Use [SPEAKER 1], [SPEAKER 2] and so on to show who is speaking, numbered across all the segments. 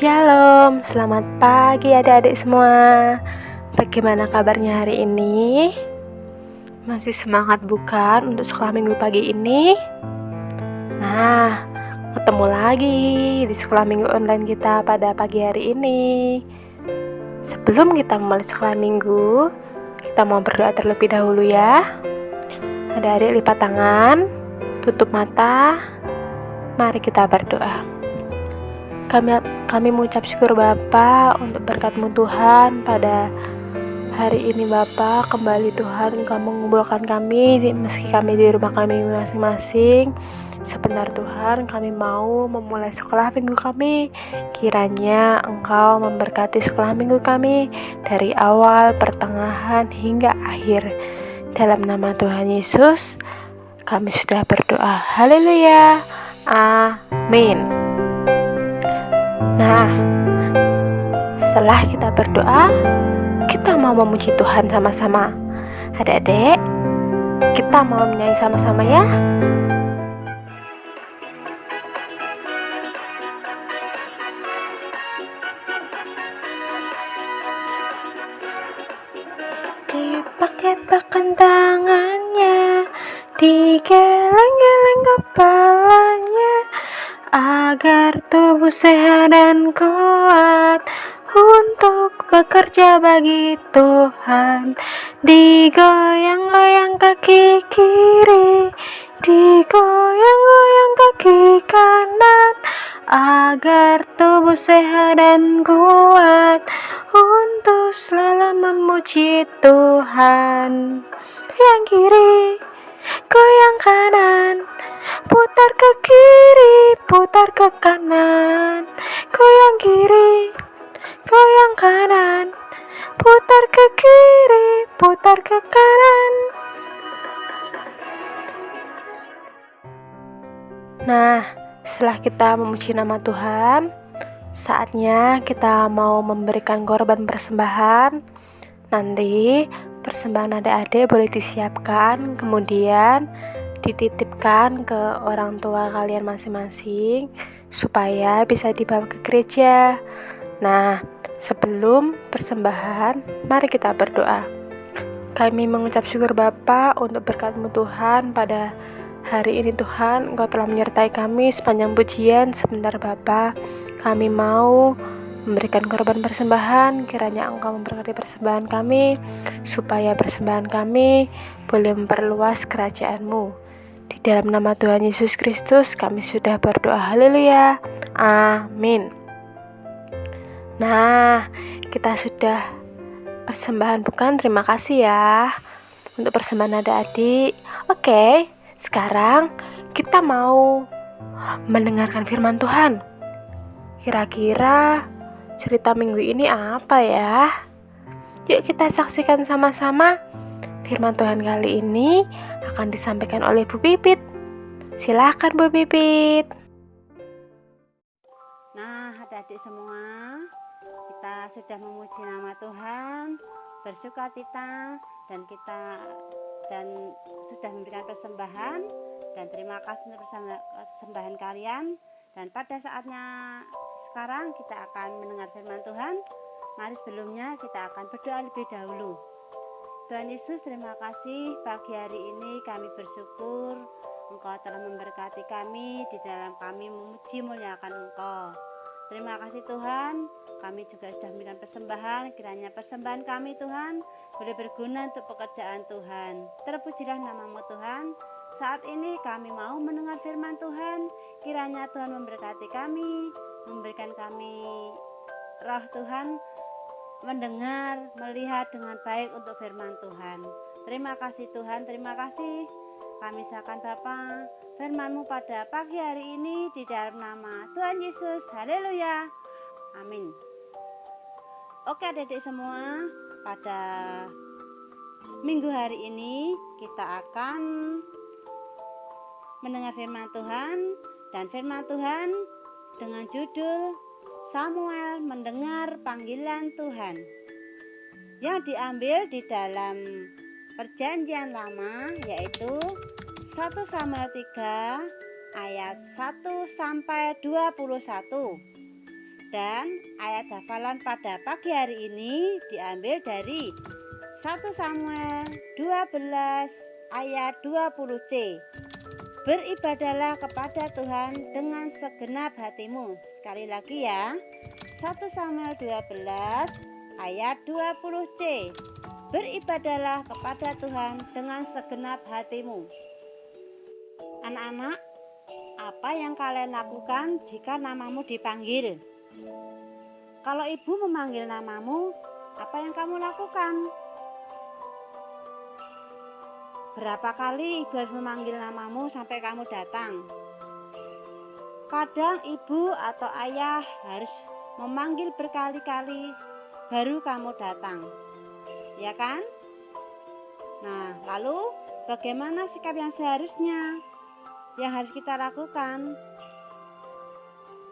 [SPEAKER 1] Shalom, selamat pagi adik-adik semua. Bagaimana kabarnya hari ini? Masih semangat bukan untuk sekolah minggu pagi ini? Nah, ketemu lagi di sekolah minggu online kita pada pagi hari ini. Sebelum kita mulai sekolah minggu, kita mau berdoa terlebih dahulu ya. Adik-adik lipat tangan, tutup mata. Mari kita berdoa. Kami mengucap syukur Bapa untuk berkat-Mu Tuhan pada hari ini Bapa. Kembali Tuhan Engkau mengumpulkan kami meski kami di rumah kami masing-masing. Sebentar Tuhan, kami mau memulai sekolah minggu kami. Kiranya Engkau memberkati sekolah minggu kami dari awal, pertengahan hingga akhir. Dalam nama Tuhan Yesus kami sudah berdoa. Haleluya. Amin. Nah, setelah kita berdoa, kita mau memuji Tuhan sama-sama. Adik-adik, kita mau menyanyi sama-sama ya. Dipak-dipakkan tangannya, digeleng-geleng kepalanya, agar tubuh sehat dan kuat untuk bekerja bagi Tuhan. Digoyang-goyang kaki kiri, digoyang-goyang kaki kanan, agar tubuh sehat dan kuat untuk selalu memuji Tuhan. Yang kiri, goyang kanan, putar ke kiri, putar ke kanan, goyang kiri, goyang kanan, putar ke kiri, putar ke kanan. Nah, setelah kita memuji nama Tuhan, saatnya kita mau memberikan korban persembahan. Nanti persembahan adik-adik boleh disiapkan, kemudian dititipkan ke orang tua kalian masing-masing supaya bisa dibawa ke gereja. Nah, sebelum persembahan, mari kita berdoa. Kami mengucap syukur Bapa untuk berkat-Mu Tuhan pada hari ini Tuhan. Engkau telah menyertai kami sepanjang pujian. Sebentar Bapa, kami mau memberikan korban persembahan. Kiranya Engkau memberkati persembahan kami, supaya persembahan kami boleh memperluas kerajaan-Mu. Di dalam nama Tuhan Yesus Kristus kami sudah berdoa. Haleluya. Amin. Nah, kita sudah persembahan bukan? Terima kasih ya untuk persembahan adik-adik. Oke, sekarang kita mau mendengarkan firman Tuhan. Kira-kira cerita minggu ini apa ya? Yuk kita saksikan sama-sama. Firman Tuhan kali ini akan disampaikan oleh Bu Pipit. Silakan Bu Pipit.
[SPEAKER 2] Nah, adik-adik semua, kita sudah memuji nama Tuhan, bersukacita, dan sudah memberikan persembahan, dan terima kasih untuk persembahan kalian. Dan pada saatnya sekarang kita akan mendengar firman Tuhan. Mari sebelumnya kita akan berdoa lebih dahulu. Tuhan Yesus, terima kasih pagi hari ini kami bersyukur Engkau telah memberkati kami di dalam kami memuji muliakan Engkau. Terima kasih Tuhan, kami juga sudah memberikan persembahan. Kiranya persembahan kami Tuhan boleh berguna untuk pekerjaan Tuhan. Terpujilah nama-Mu Tuhan. Saat ini kami mau mendengar firman Tuhan. Kiranya Tuhan memberkati kami, memberikan kami roh Tuhan, mendengar, melihat dengan baik untuk firman Tuhan. Terima kasih Tuhan, terima kasih. Kami serahkan Bapa firman-Mu pada pagi hari ini di dalam nama Tuhan Yesus. Haleluya. Amin. Oke adik-adik semua, pada minggu hari ini kita akan mendengar firman Tuhan, dan firman Tuhan dengan judul Samuel mendengar panggilan Tuhan, yang diambil di dalam Perjanjian Lama, yaitu 1 Samuel 3 ayat 1 sampai 21. Dan ayat hafalan pada pagi hari ini diambil dari 1 Samuel 12 ayat 20c. Beribadahlah kepada Tuhan dengan segenap hatimu. Sekali lagi ya, 1 Samuel 12 ayat 20c. Beribadahlah kepada Tuhan dengan segenap hatimu. Anak-anak, apa yang kalian lakukan jika namamu dipanggil? Kalau ibu memanggil namamu, apa yang kamu lakukan? Berapa kali ibu harus memanggil namamu sampai kamu datang? Kadang ibu atau ayah harus memanggil berkali-kali baru kamu datang, ya kan? Nah, lalu bagaimana sikap yang seharusnya yang harus kita lakukan?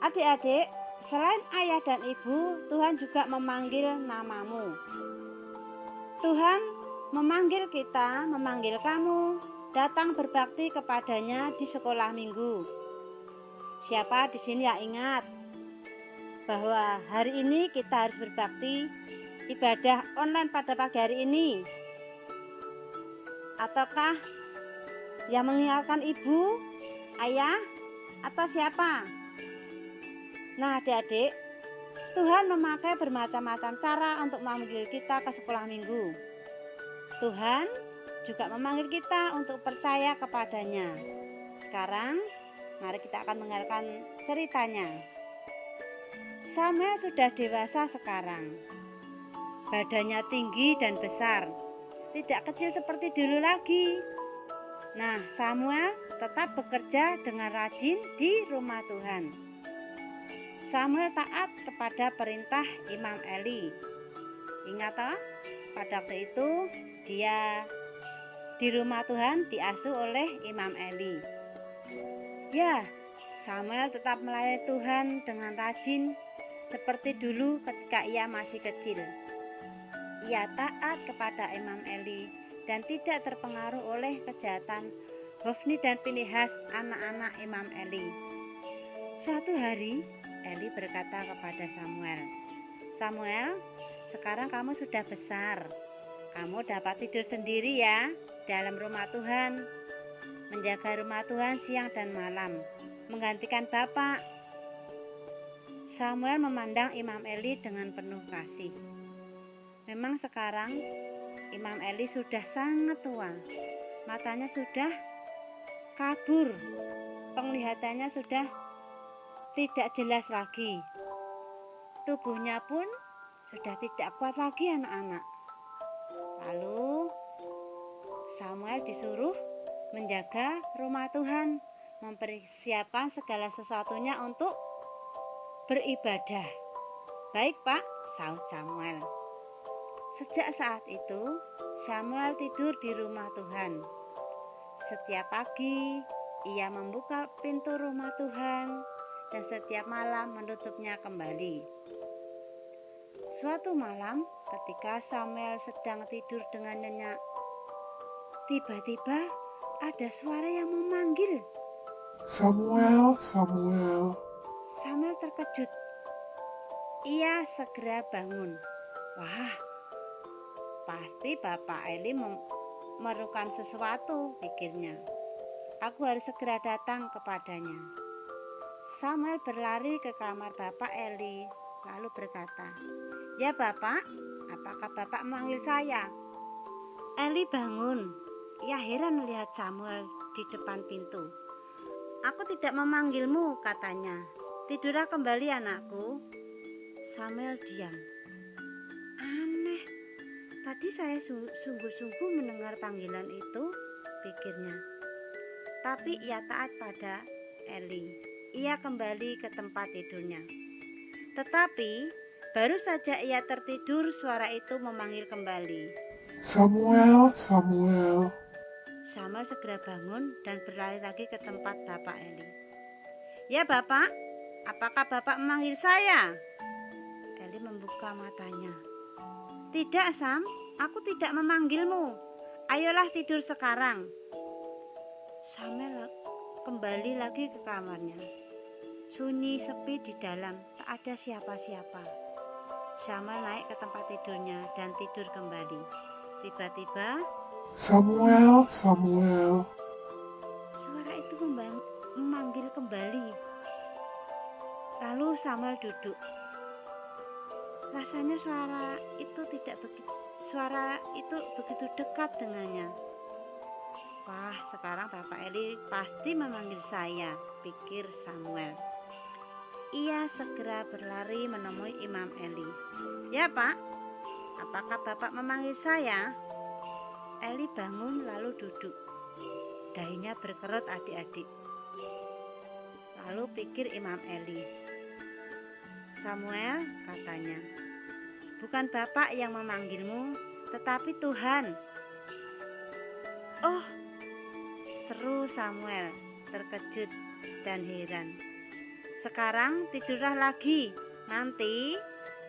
[SPEAKER 2] Adik-adik, selain ayah dan ibu, Tuhan juga memanggil namamu. Tuhan memanggil kita, memanggil kamu datang berbakti kepadanya di sekolah minggu. Siapa di sini yang ingat bahwa hari ini kita harus berbakti ibadah online pada pagi hari ini? Ataukah yang mengingatkan ibu, ayah, atau siapa? Nah adik-adik, Tuhan memakai bermacam-macam cara untuk memanggil kita ke sekolah minggu. Tuhan juga memanggil kita untuk percaya kepadanya. Sekarang mari kita akan mendengarkan ceritanya. Samuel sudah dewasa sekarang. Badannya tinggi dan besar, tidak kecil seperti dulu lagi. Nah, Samuel tetap bekerja dengan rajin di rumah Tuhan. Samuel taat kepada perintah Imam Eli. Ingat toh, pada waktu itu dia di rumah Tuhan diasuh oleh Imam Eli. Ya, Samuel tetap melayani Tuhan dengan rajin seperti dulu ketika ia masih kecil. Ia taat kepada Imam Eli dan tidak terpengaruh oleh kejahatan Hofni dan Pinehas, anak-anak Imam Eli. Suatu hari Eli berkata kepada Samuel, "Samuel, sekarang kamu sudah besar. Kamu dapat tidur sendiri ya dalam rumah Tuhan, menjaga rumah Tuhan siang dan malam, menggantikan Bapak." Samuel memandang Imam Eli dengan penuh kasih. Memang sekarang Imam Eli sudah sangat tua, matanya sudah kabur, penglihatannya sudah tidak jelas lagi, tubuhnya pun sudah tidak kuat lagi anak-anak. Lalu Samuel disuruh menjaga rumah Tuhan, mempersiapkan segala sesuatunya untuk beribadah. "Baik Pak," sahut Samuel. Sejak saat itu Samuel tidur di rumah Tuhan. Setiap pagi ia membuka pintu rumah Tuhan dan setiap malam menutupnya kembali. Suatu malam ketika Samuel sedang tidur dengan nyenyak, tiba-tiba ada suara yang memanggil.
[SPEAKER 3] Samuel, Samuel.
[SPEAKER 2] Samuel terkejut. Ia segera bangun. Wah, pasti Bapak Eli memerlukan sesuatu, pikirnya. Aku harus segera datang kepadanya. Samuel berlari ke kamar Bapak Eli, lalu berkata, "Ya Bapak, apakah Bapak memanggil saya?" Eli bangun. Ia heran melihat Samuel di depan pintu. "Aku tidak memanggilmu," katanya. "Tidurlah kembali anakku." Samuel diam. Aneh, tadi saya sungguh-sungguh mendengar panggilan itu, pikirnya. Tapi ia taat pada Eli. Ia kembali ke tempat tidurnya. Tetapi Baru saja ia tertidur, suara itu memanggil kembali.
[SPEAKER 3] Samuel, Samuel.
[SPEAKER 2] Samuel segera bangun dan berlari lagi ke tempat Bapak Eli. Ya Bapak, apakah Bapak memanggil saya? Eli membuka matanya. Tidak Sam, aku tidak memanggilmu. Ayolah tidur sekarang. Samuel kembali lagi ke kamarnya. Sunyi sepi di dalam, tak ada siapa-siapa. Samuel naik ke tempat tidurnya dan tidur kembali. Tiba-tiba
[SPEAKER 3] Samuel, Samuel.
[SPEAKER 2] suara itu memanggil kembali. Lalu Samuel duduk. Rasanya suara itu begitu dekat dengannya. Wah, sekarang Bapak Eli pasti memanggil saya, pikir Samuel. Ia segera berlari menemui Imam Eli. Ya Pak, apakah Bapak memanggil saya? Eli bangun lalu duduk. Dahinya berkerut adik-adik. Lalu pikir Imam Eli. Samuel, katanya, bukan Bapak yang memanggilmu, tetapi Tuhan. Oh, seru Samuel, terkejut dan heran. Sekarang tidurlah lagi. Nanti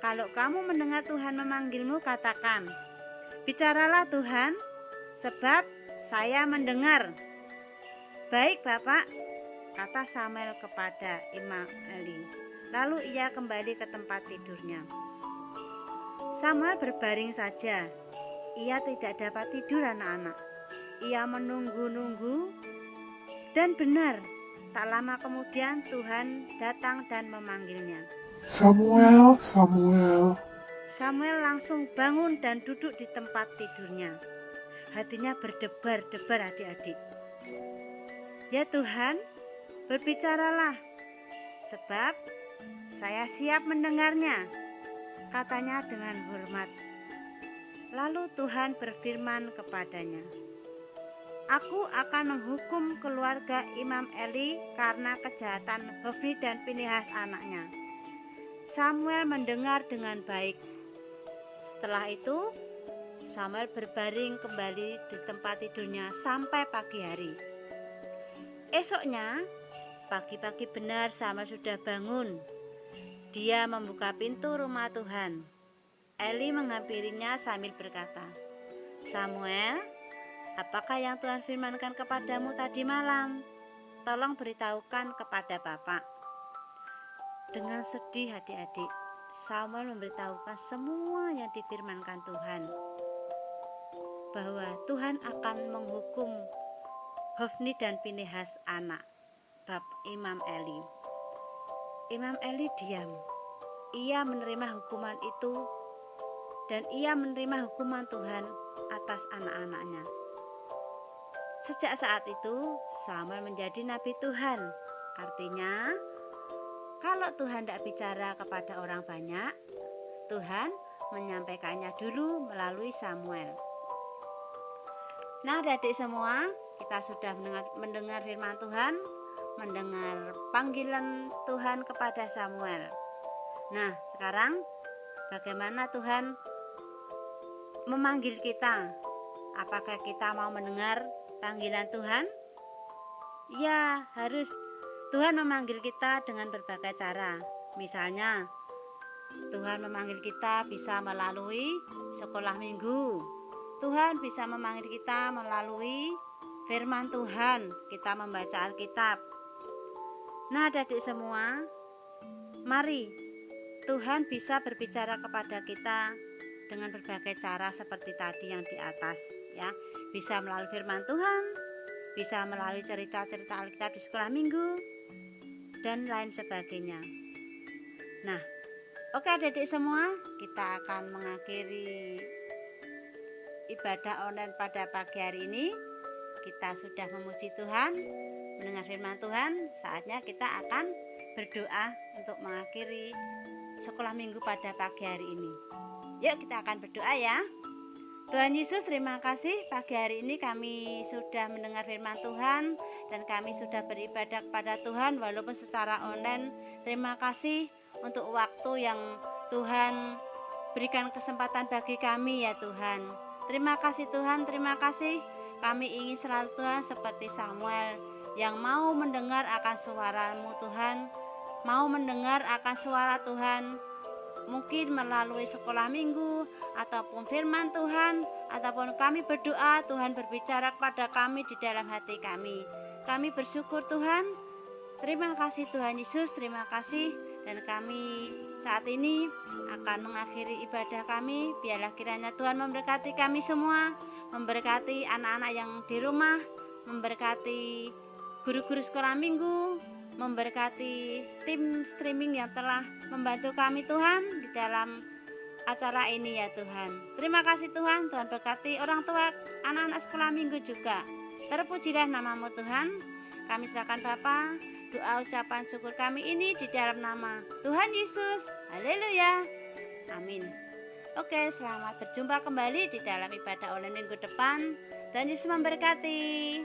[SPEAKER 2] kalau kamu mendengar Tuhan memanggilmu, katakan, bicaralah Tuhan, sebab saya mendengar. Baik Bapak, kata Samuel kepada Imam Eli. Lalu ia kembali ke tempat tidurnya. Samuel berbaring saja. Ia tidak dapat tidur anak-anak. Ia menunggu-nunggu dan benar, tak lama kemudian Tuhan datang dan memanggilnya.
[SPEAKER 3] Samuel, Samuel.
[SPEAKER 2] Samuel langsung bangun dan duduk di tempat tidurnya. Hatinya berdebar-debar adik-adik. Ya Tuhan, berbicaralah, sebab saya siap mendengarnya, katanya dengan hormat. Lalu Tuhan berfirman kepadanya, Aku akan menghukum keluarga Imam Eli karena kejahatan Hofni dan Pinehas anaknya. Samuel mendengar dengan baik. Setelah itu, Samuel berbaring kembali di tempat tidurnya sampai pagi hari. Esoknya, pagi-pagi benar Samuel sudah bangun. Dia membuka pintu rumah Tuhan. Eli menghampirinya sambil berkata, Samuel, apakah yang Tuhan firmankan kepadamu tadi malam? Tolong beritahukan kepada Bapak. Dengan sedih adik-adik, Samuel memberitahukan semua yang difirmankan Tuhan. Bahwa Tuhan akan menghukum Hofni dan Pinehas anak Imam Eli. Imam Eli diam. Ia menerima hukuman itu dan ia menerima hukuman Tuhan atas anak-anaknya. Sejak saat itu, Samuel menjadi nabi Tuhan. Artinya, kalau Tuhan tidak bicara kepada orang banyak, Tuhan menyampaikannya dulu melalui Samuel. Nah, adik-adik semua, kita sudah mendengar firman Tuhan, mendengar panggilan Tuhan kepada Samuel. Nah, sekarang bagaimana Tuhan memanggil kita? Apakah kita mau mendengar panggilan Tuhan? Ya, harus. Tuhan memanggil kita dengan berbagai cara. Misalnya, Tuhan memanggil kita bisa melalui sekolah minggu. Tuhan bisa memanggil kita melalui firman Tuhan, kita membaca Alkitab. Nah, adik-adik semua, mari Tuhan bisa berbicara kepada kita dengan berbagai cara seperti tadi yang di atas, ya. Bisa melalui firman Tuhan, bisa melalui cerita-cerita Alkitab di sekolah minggu, dan lain sebagainya. Nah, oke adik-adik semua, kita akan mengakhiri ibadah online pada pagi hari ini. Kita sudah memuji Tuhan, mendengar firman Tuhan. Saatnya kita akan berdoa untuk mengakhiri sekolah minggu pada pagi hari ini. Yuk kita akan berdoa ya. Tuhan Yesus, terima kasih pagi hari ini kami sudah mendengar firman Tuhan dan kami sudah beribadah kepada Tuhan walaupun secara online. Terima kasih untuk waktu yang Tuhan berikan kesempatan bagi kami ya Tuhan. Terima kasih Tuhan, terima kasih. Kami ingin selalu Tuhan seperti Samuel yang mau mendengar akan suara-Mu Tuhan, mau mendengar akan suara Tuhan, mungkin melalui sekolah minggu ataupun firman Tuhan, ataupun kami berdoa Tuhan berbicara kepada kami di dalam hati kami. Kami bersyukur Tuhan. Terima kasih Tuhan Yesus, terima kasih. Dan kami saat ini akan mengakhiri ibadah kami. Biarlah kiranya Tuhan memberkati kami semua, memberkati anak-anak yang di rumah, memberkati guru-guru sekolah minggu, memberkati tim streaming yang telah membantu kami Tuhan di dalam acara ini ya Tuhan. Terima kasih Tuhan, Tuhan berkati orang tua anak-anak sekolah minggu juga. Terpujilah nama-Mu Tuhan. Kami serahkan Bapa, doa ucapan syukur kami ini di dalam nama Tuhan Yesus. Haleluya. Amin. Oke, selamat berjumpa kembali di dalam ibadah online minggu depan. Dan Yesus memberkati.